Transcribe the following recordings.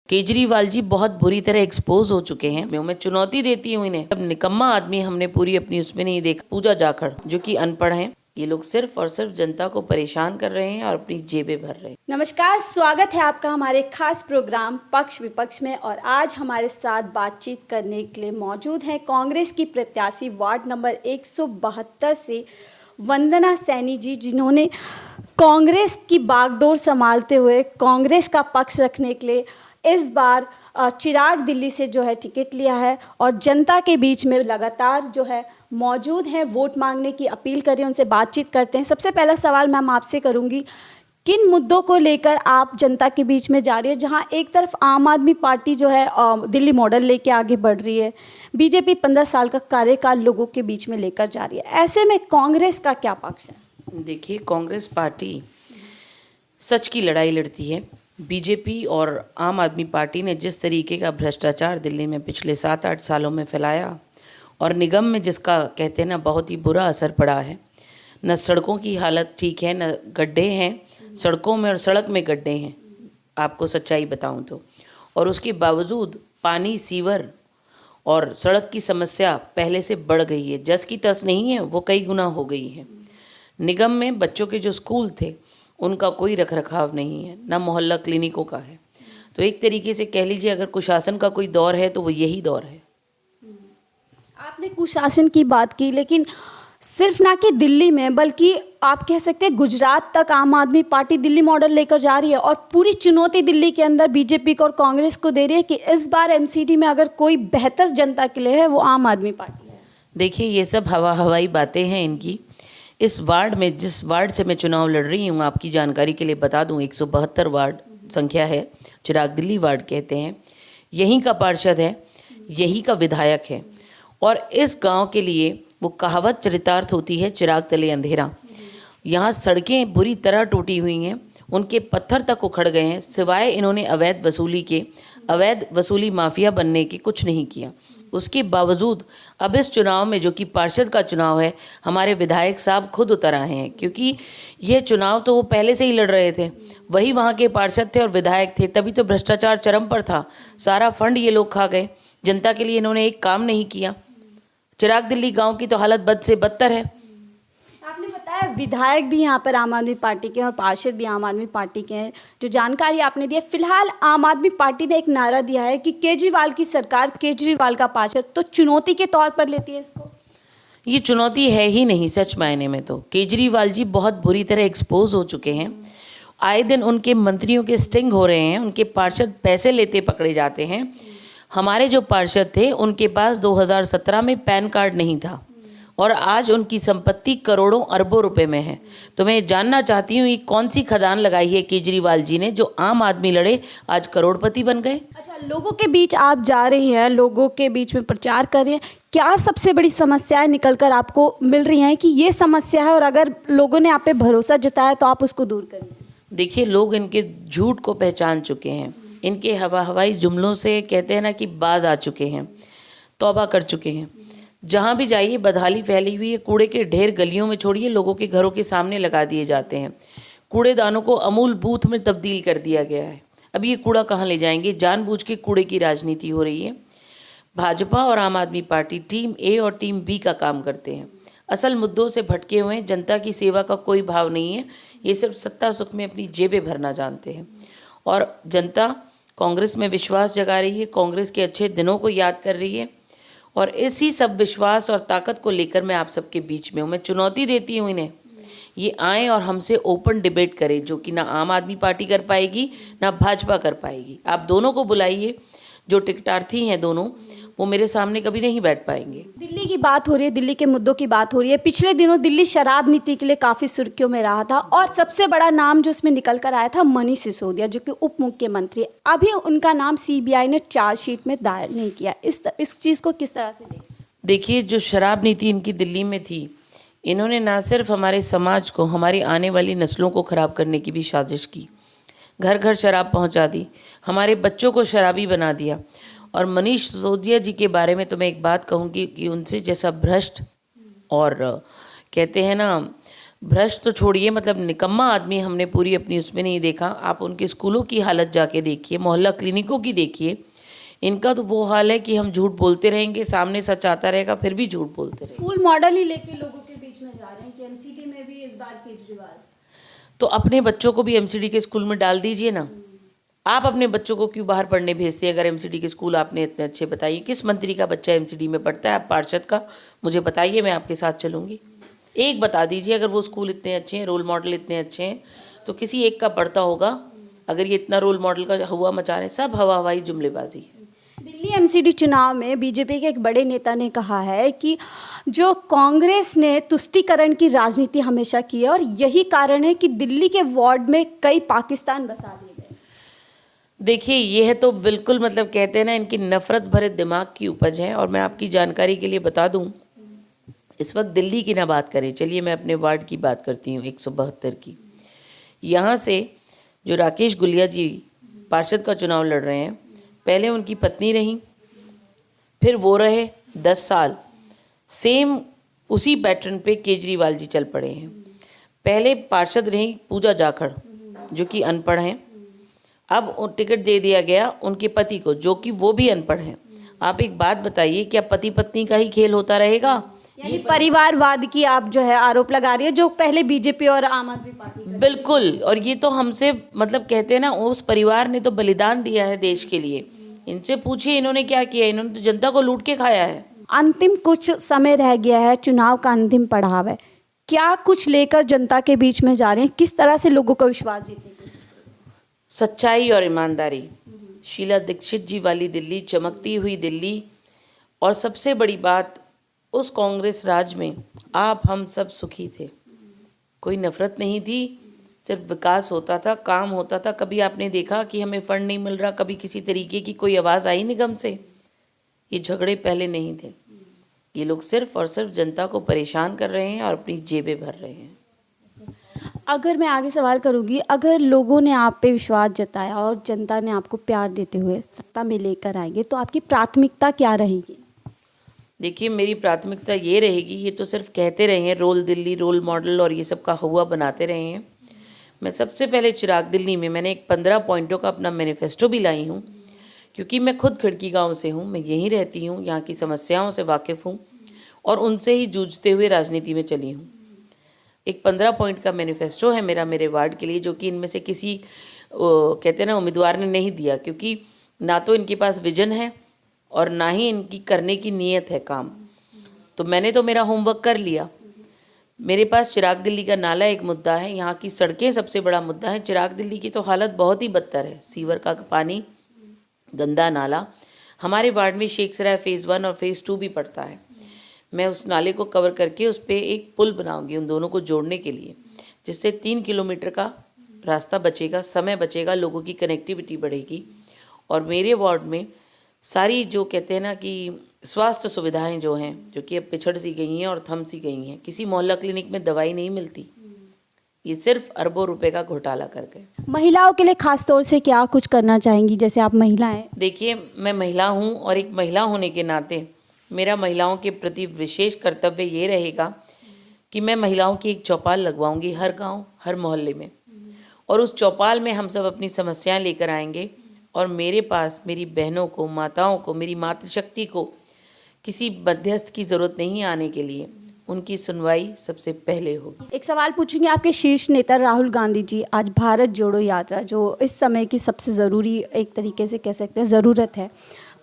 केजरीवाल जी बहुत बुरी तरह एक्सपोज हो चुके हैं। मैं चुनौती देती हूँ इन्हें। अब निकम्मा आदमी हमने पूरी अपनी उसमें नहीं देखा। पूजा जाखड़ जो कि अनपढ़ हैं, ये लोग सिर्फ और सिर्फ जनता को परेशान कर रहे हैं और अपनी जेबें भर रहे हैं। नमस्कार, स्वागत है आपका हमारे खास प्रोग्राम पक्ष विपक्ष में। और आज हमारे साथ बातचीत करने के लिए मौजूद हैं कांग्रेस की प्रत्याशी वार्ड नंबर 172 से वंदना सैनी जी, जिन्होंने कांग्रेस की बागडोर संभालते हुए कांग्रेस का पक्ष रखने के लिए इस बार चिराग दिल्ली से जो है टिकट लिया है और जनता के बीच में लगातार जो है मौजूद हैं, वोट मांगने की अपील करें, उनसे बातचीत करते हैं। सबसे पहला सवाल मैम आपसे करूंगी, किन मुद्दों को लेकर आप जनता के बीच में जा रही है? जहां एक तरफ आम आदमी पार्टी जो है दिल्ली मॉडल लेके आगे बढ़ रही है, बीजेपी 15 साल का कार्यकाल लोगों के बीच में लेकर जा रही है, ऐसे में कांग्रेस का क्या पक्ष है? देखिए, कांग्रेस पार्टी सच की लड़ाई लड़ती है। बीजेपी और आम आदमी पार्टी ने जिस तरीके का भ्रष्टाचार दिल्ली में पिछले 7-8 सालों में फैलाया और निगम में जिसका कहते हैं ना बहुत ही बुरा असर पड़ा है, न सड़कों की हालत ठीक है, न गड्ढे हैं सड़कों में और सड़क में गड्ढे हैं, आपको सच्चाई बताऊं तो। और उसके बावजूद पानी, सीवर और सड़क की समस्या पहले से बढ़ गई है। जस की तस नहीं है, वो कई गुना हो गई है। निगम में बच्चों के जो स्कूल थे उनका कोई रखरखाव नहीं है, ना मोहल्ला क्लिनिकों का है। तो एक तरीके से कह लीजिए, अगर कुशासन का कोई दौर है तो वो यही दौर है। आपने कुशासन की बात की, लेकिन सिर्फ ना कि दिल्ली में बल्कि आप कह सकते हैं गुजरात तक आम आदमी पार्टी दिल्ली मॉडल लेकर जा रही है और पूरी चुनौती दिल्ली के अंदर बीजेपी को और कांग्रेस को दे रही है कि इस बार एमसीडी में अगर कोई बेहतर जनता के लिए है वो आम आदमी पार्टी है। देखिए, ये सब हवाई बातें हैं इनकी। इस वार्ड में, जिस वार्ड से मैं चुनाव लड़ रही हूँ, आपकी जानकारी के लिए बता दूँ, 172 वार्ड संख्या है, चिराग दिल्ली वार्ड कहते हैं। यहीं का पार्षद है, यहीं का विधायक है। और इस गांव के लिए वो कहावत चरितार्थ होती है, चिराग तले अंधेरा। यहाँ सड़कें बुरी तरह टूटी हुई हैं, उनके पत्थर तक उखड़ गए हैं। सिवाय इन्होंने अवैध वसूली माफिया बनने की कुछ नहीं किया। उसके बावजूद अब इस चुनाव में, जो कि पार्षद का चुनाव है, हमारे विधायक साहब खुद उतर आए हैं, क्योंकि यह चुनाव तो वो पहले से ही लड़ रहे थे, वही वहाँ के पार्षद थे और विधायक थे, तभी तो भ्रष्टाचार चरम पर था। सारा फंड ये लोग खा गए, जनता के लिए इन्होंने एक काम नहीं किया। चिराग दिल्ली गाँव की तो हालत बद से बदतर है। आपने बताया विधायक भी यहाँ पर आम आदमी पार्टी के हैं और पार्षद भी आम आदमी पार्टी के हैं। जो जानकारी आपने दी है, फिलहाल आम आदमी पार्टी ने एक नारा दिया है कि केजरीवाल की सरकार, केजरीवाल का पार्षद, तो चुनौती के तौर पर लेती है इसको? ये चुनौती है ही नहीं सच मायने में। तो केजरीवाल जी बहुत बुरी तरह एक्सपोज हो चुके हैं। आए दिन उनके मंत्रियों के स्टिंग हो रहे हैं, उनके पार्षद पैसे लेते पकड़े जाते हैं। हमारे जो पार्षद थे उनके पास 2017 में पैन कार्ड नहीं था और आज उनकी संपत्ति करोड़ों अरबों रुपए में है। तो मैं जानना चाहती हूँ, ये कौन सी खदान लगाई है केजरीवाल जी ने, जो आम आदमी लड़े आज करोड़पति बन गए? अच्छा, लोगों के बीच आप जा रही हैं, लोगों के बीच में प्रचार कर रही हैं, क्या सबसे बड़ी समस्याएं निकल कर आपको मिल रही हैं कि ये समस्या है और अगर लोगों ने आप पे भरोसा जताया तो आप उसको दूर करें? देखिए, लोग इनके झूठ को पहचान चुके हैं, इनके हवाई जुमलों से कहते हैं ना कि बाज आ चुके हैं, तौबा कर चुके हैं। जहाँ भी जाइए बदहाली फैली हुई है। कूड़े के ढेर गलियों में छोड़िए, लोगों के घरों के सामने लगा दिए जाते हैं। कूड़ेदानों को अमूल बूथ में तब्दील कर दिया गया है। अब ये कूड़ा कहाँ ले जाएंगे? जानबूझ के कूड़े की राजनीति हो रही है। भाजपा और आम आदमी पार्टी टीम ए और टीम बी का काम करते हैं, असल मुद्दों से भटके हुए हैं। जनता की सेवा का कोई भाव नहीं है, ये सिर्फ सत्ता सुख में अपनी जेबें भरना जानते हैं। और जनता कांग्रेस में विश्वास जगा रही है, कांग्रेस के अच्छे दिनों को याद कर रही है। और इसी सब विश्वास और ताकत को लेकर मैं आप सबके बीच में हूँ। मैं चुनौती देती हूँ इन्हें, ये आएँ और हमसे ओपन डिबेट करें, जो कि ना आम आदमी पार्टी कर पाएगी ना भाजपा कर पाएगी। आप दोनों को बुलाइए, जो टिकटार्थी हैं दोनों, वो मेरे सामने कभी नहीं बैठ पाएंगे। दिल्ली की बात हो रही है, दिल्ली के मुद्दों की बात हो रही है। पिछले दिनों दिल्ली शराब नीति के लिए काफ़ी सुर्खियों में रहा था और सबसे बड़ा नाम जो उसमें निकल कर आया था मनीष सिसोदिया, जो कि उप मुख्यमंत्री। अभी उनका नाम सीबीआई ने चार्जशीट में दायर नहीं किया। इस चीज़ को किस तरह से देखिए, जो शराब नीति इनकी दिल्ली में थी, इन्होंने ना सिर्फ हमारे समाज को, हमारी आने वाली नस्लों को ख़राब करने की भी साजिश की। घर घर शराब पहुंचा दी, हमारे बच्चों को शराबी बना दिया। और मनीष सिसोदिया जी के बारे में तो मैं एक बात कहूँगी कि उनसे जैसा भ्रष्ट और कहते हैं ना भ्रष्ट तो छोड़िए, मतलब निकम्मा आदमी हमने पूरी अपनी उसमें नहीं देखा। आप उनके स्कूलों की हालत जाके देखिए, मोहल्ला क्लिनिकों की देखिए। इनका तो वो हाल है कि हम झूठ बोलते रहेंगे, सामने सच आता रहेगा, फिर भी झूठ बोलते रहेंगे। स्कूल मॉडल ही लेके लोगों के बीच में जा रहे हैं कि एमसीडी में भी इस बार केजरीवाल। तो अपने बच्चों को भी एमसीडी के स्कूल में डाल दीजिए ना। आप अपने बच्चों को क्यों बाहर पढ़ने भेजते हैं अगर एमसीडी के स्कूल आपने इतने अच्छे बताइए? किस मंत्री का बच्चा एमसीडी में पढ़ता है? आप पार्षद का मुझे बताइए, मैं आपके साथ चलूँगी। एक बता दीजिए, अगर वो स्कूल इतने अच्छे हैं, रोल मॉडल इतने अच्छे हैं, तो किसी एक का पढ़ता होगा। अगर ये इतना रोल मॉडल का हुआ मचा रहे हैं, सब हवा हवाई जुमलेबाजी है। दिल्ली एमसीडी चुनाव में बीजेपी के एक बड़े नेता ने कहा है कि जो कांग्रेस ने तुष्टीकरण की राजनीति हमेशा की है और यही कारण है कि दिल्ली के वार्ड में कई पाकिस्तान बसा दिए गए। देखिए, यह तो बिल्कुल मतलब कहते हैं ना, इनकी नफरत भरे दिमाग की उपज है। और मैं आपकी जानकारी के लिए बता दूं, इस वक्त दिल्ली की ना बात करें, चलिए मैं अपने वार्ड की बात करती हूँ 172 की। यहाँ से जो राकेश गुलिया जी पार्षद का चुनाव लड़ रहे हैं, पहले उनकी पत्नी रहीं, फिर वो रहे 10 साल। सेम उसी पैटर्न पे केजरीवाल जी चल पड़े हैं। पहले पार्षद रहीं पूजा जाखड़, जो कि अनपढ़ हैं। अब टिकट दे दिया गया उनके पति को, जो कि वो भी अनपढ़ हैं। आप एक बात बताइए, क्या पति पत्नी का ही खेल होता रहेगा? यानी परिवारवाद की आप जो है आरोप लगा रही है, जो पहले बीजेपी और आम आदमी पार्टी। बिल्कुल। और ये तो हमसे मतलब कहते हैं ना, उस परिवार ने तो बलिदान दिया है देश के लिए। इनसे पूछिए इन्होंने क्या किया। इन्होंने तो जनता को लूट के खाया है। अंतिम कुछ समय रह गया है, चुनाव का अंतिम पड़ाव है, क्या कुछ लेकर जनता के बीच में जा रहे हैं? किस तरह से लोगों का विश्वास जीतेंगे? सच्चाई और ईमानदारी। शीला दीक्षित जी वाली दिल्ली, चमकती हुई दिल्ली। और सबसे बड़ी बात, उस कांग्रेस राज में आप हम सब सुखी थे, कोई नफरत नहीं थी, सिर्फ विकास होता था, काम होता था। कभी आपने देखा कि हमें फंड नहीं मिल रहा? कभी किसी तरीके की कोई आवाज़ आई निगम से? ये झगड़े पहले नहीं थे। ये लोग सिर्फ और सिर्फ जनता को परेशान कर रहे हैं और अपनी जेबें भर रहे हैं। अगर मैं आगे सवाल करूंगी, अगर लोगों ने आप पे विश्वास जताया और जनता ने आपको प्यार देते हुए सत्ता में लेकर आएंगे, तो आपकी प्राथमिकता क्या रहेगी? देखिए, मेरी प्राथमिकता ये रहेगी, ये तो सिर्फ कहते रहे हैं रोल दिल्ली, रोल मॉडल और ये सब का हुआ बनाते रहे हैं। मैं सबसे पहले चिराग दिल्ली में मैंने एक 15 पॉइंटों का अपना मैनिफेस्टो भी लाई हूँ, क्योंकि मैं खुद खिड़की गांव से हूँ, मैं यहीं रहती हूँ, यहाँ की समस्याओं से वाकिफ़ हूँ और उनसे ही जूझते हुए राजनीति में चली हूँ। एक 15 पॉइंट का मैनिफेस्टो है मेरा मेरे वार्ड के लिए, जो कि इनमें से किसी कहते हैं ना उम्मीदवार ने नहीं दिया, क्योंकि ना तो इनके पास विजन है और ना ही इनकी करने की नीयत है काम। तो मैंने तो मेरा होमवर्क कर लिया। मेरे पास चिराग दिल्ली का नाला एक मुद्दा है, यहाँ की सड़कें सबसे बड़ा मुद्दा है। चिराग दिल्ली की तो हालत बहुत ही बदतर है, सीवर का पानी, गंदा नाला। हमारे वार्ड में शेखसराय फ़ेज़ 1 और फ़ेज़ 2 भी पड़ता है। मैं उस नाले को कवर करके उस पर एक पुल बनाऊंगी उन दोनों को जोड़ने के लिए, जिससे 3 किलोमीटर का रास्ता बचेगा, समय बचेगा, लोगों की कनेक्टिविटी बढ़ेगी। और मेरे वार्ड में सारी जो कहते हैं ना कि स्वास्थ्य सुविधाएं जो हैं, जो कि अब पिछड़ सी गई हैं और थम सी गई हैं। किसी मोहल्ला क्लिनिक में दवाई नहीं मिलती, ये सिर्फ अरबों रुपए का घोटाला कर गए। महिलाओं के लिए खास तौर से क्या कुछ करना चाहेंगी, जैसे आप महिला हैं? देखिए, मैं महिला हूँ और एक महिला होने के नाते मेरा महिलाओं के प्रति विशेष कर्तव्य ये रहेगा कि मैं महिलाओं की एक चौपाल लगवाऊंगी हर गांव, हर मोहल्ले में। और उस चौपाल में हम सब अपनी समस्याएं लेकर आएंगे और मेरे पास मेरी बहनों को, माताओं को, मेरी मातृशक्ति को किसी मध्यस्थ की ज़रूरत नहीं आने के लिए उनकी सुनवाई सबसे पहले होगी। एक सवाल पूछूंगी, आपके शीर्ष नेता राहुल गांधी जी आज भारत जोड़ो यात्रा, जो इस समय की सबसे ज़रूरी, एक तरीके से कह सकते हैं ज़रूरत है,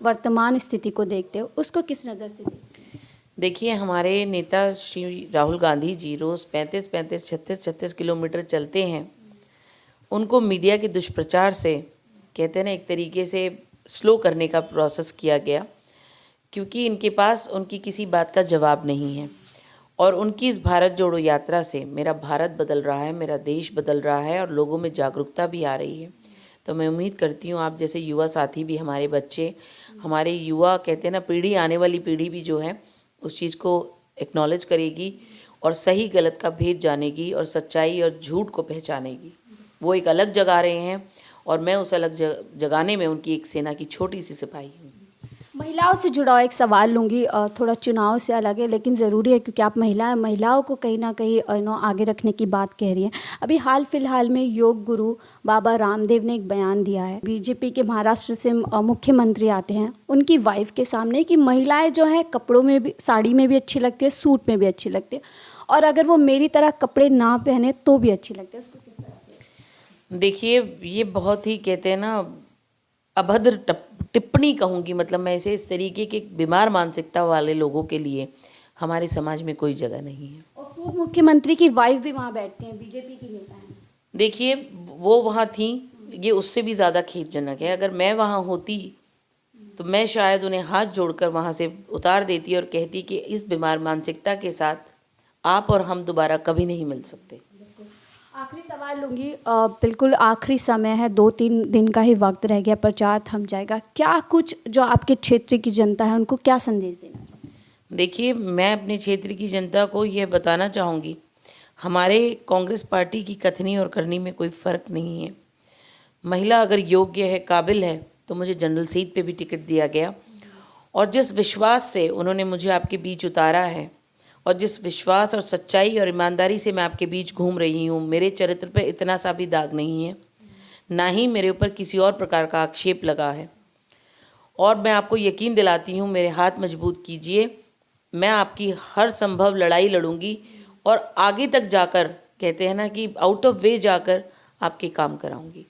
वर्तमान स्थिति को देखते हो, उसको किस नज़र से देखते हैं? देखिए, हमारे नेता श्री राहुल गांधी जी रोज़ 35-35, 36-36 किलोमीटर चलते हैं। उनको मीडिया के दुष्प्रचार से कहते हैं ना एक तरीके से स्लो करने का प्रोसेस किया गया, क्योंकि इनके पास उनकी किसी बात का जवाब नहीं है। और उनकी इस भारत जोड़ो यात्रा से मेरा भारत बदल रहा है, मेरा देश बदल रहा है और लोगों में जागरूकता भी आ रही है। तो मैं उम्मीद करती हूँ आप जैसे युवा साथी भी, हमारे बच्चे, हमारे युवा कहते हैं ना पीढ़ी, आने वाली पीढ़ी भी जो है उस चीज़ को एक्नॉलेज करेगी और सही गलत का भेद जानेगी और सच्चाई और झूठ को पहचानेगी। वो एक अलग जगा रहे हैं और मैं उस अलग जगाने में उनकी एक सेना की छोटी सी सिपाही हूँ। महिलाओं से जुड़ा हुआ एक सवाल लूँगी, थोड़ा चुनाव से अलग है लेकिन ज़रूरी है क्योंकि आप महिलाओं को कहीं ना कहीं आगे रखने की बात कह रही हैं। अभी हाल फिलहाल में योग गुरु बाबा रामदेव ने एक बयान दिया है, बीजेपी के महाराष्ट्र से मुख्यमंत्री आते हैं, उनकी वाइफ के सामने कि महिलाएं जो है कपड़ों में भी, साड़ी में भी अच्छी लगती है, सूट में भी अच्छी लगती है, और अगर वो मेरी तरह कपड़े ना पहने तो भी अच्छी लगती है। उसको किस तरह से? देखिए, ये बहुत ही कहते हैं ना अभद्र टिप्पणी कहूँगी, मतलब मैं इसे इस तरीके के बीमार मानसिकता वाले लोगों के लिए हमारे समाज में कोई जगह नहीं है। और पूर्व मुख्यमंत्री की वाइफ भी वहाँ बैठती हैं, बीजेपी की नेता हैं। देखिए, वो वहाँ थी, ये उससे भी ज़्यादा खेदजनक है। अगर मैं वहाँ होती तो मैं शायद उन्हें हाथ जोड़कर वहाँ से उतार देती और कहती कि इस बीमार मानसिकता के साथ आप और हम दोबारा कभी नहीं मिल सकते। आखिरी सवाल लूँगी, बिल्कुल आखिरी समय है, 2-3 दिन का ही वक्त रह गया, प्रचार थम जाएगा। क्या कुछ जो आपके क्षेत्र की जनता है उनको क्या संदेश देना चाहते? देखिए, मैं अपने क्षेत्र की जनता को यह बताना चाहूँगी, हमारे कांग्रेस पार्टी की कथनी और करनी में कोई फ़र्क नहीं है। महिला अगर योग्य है, काबिल है, तो मुझे जनरल सीट पे भी टिकट दिया गया, और जिस विश्वास से उन्होंने मुझे आपके बीच उतारा है और जिस विश्वास और सच्चाई और ईमानदारी से मैं आपके बीच घूम रही हूँ, मेरे चरित्र पे इतना सा भी दाग नहीं है, ना ही मेरे ऊपर किसी और प्रकार का आक्षेप लगा है। और मैं आपको यकीन दिलाती हूँ, मेरे हाथ मजबूत कीजिए, मैं आपकी हर संभव लड़ाई लड़ूंगी और आगे तक जाकर, कहते हैं ना कि आउट ऑफ वे जाकर आपके काम कराऊंगी।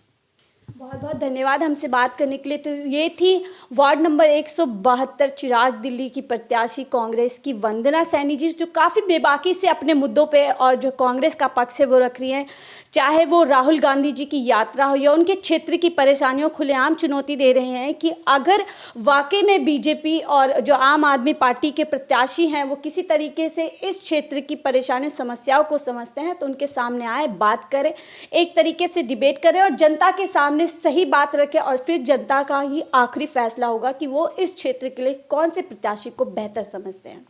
बहुत बहुत धन्यवाद हमसे बात करने के लिए। तो ये थी वार्ड नंबर 172 चिराग दिल्ली की प्रत्याशी कांग्रेस की वंदना सैनी जी, जो काफ़ी बेबाकी से अपने मुद्दों पे और जो कांग्रेस का पक्ष है वो रख रही हैं, चाहे वो राहुल गांधी जी की यात्रा हो या उनके क्षेत्र की परेशानियों, खुलेआम चुनौती दे रहे हैं कि अगर वाकई में बीजेपी और जो आम आदमी पार्टी के प्रत्याशी हैं वो किसी तरीके से इस क्षेत्र की परेशानियों, समस्याओं को समझते हैं तो उनके सामने आए, बात करें, एक तरीके से डिबेट करें और जनता के सामने सही बात रखें, और फिर जनता का ही आखिरी फैसला होगा कि वो इस क्षेत्र के लिए कौन से प्रत्याशी को बेहतर समझते हैं।